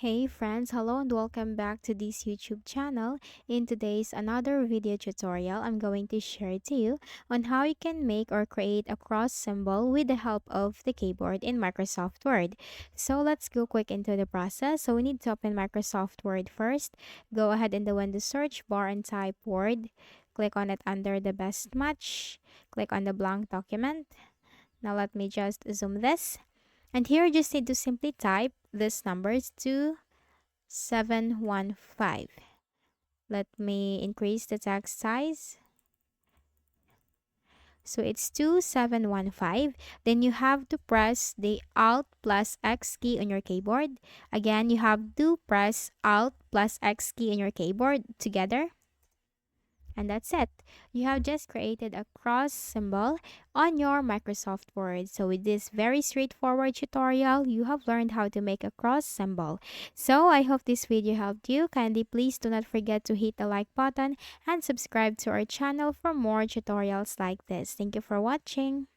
Hey friends, hello and welcome back to this YouTube channel. In today's another video tutorial, I'm going to share to you on how you can make or create a cross symbol with the help of the keyboard in Microsoft Word. So let's go quick into the process. So we need to open Microsoft Word first. Go ahead in the window search bar and type Word. Click on it under the best match. Click on the blank document. Now let me just zoom this. And here you just need to simply type these numbers 2715. Let me increase the text size. So it's 2715. Then you have to press the Alt plus X key on your keyboard. Again, you have to press Alt plus X key on your keyboard together. And that's it. You have just created a cross symbol on your Microsoft Word. So with this very straightforward tutorial, you have learned how to make a cross symbol. So I hope this video helped you. Kindly please do not forget to hit the like button and subscribe to our channel for more tutorials like this. Thank you for watching.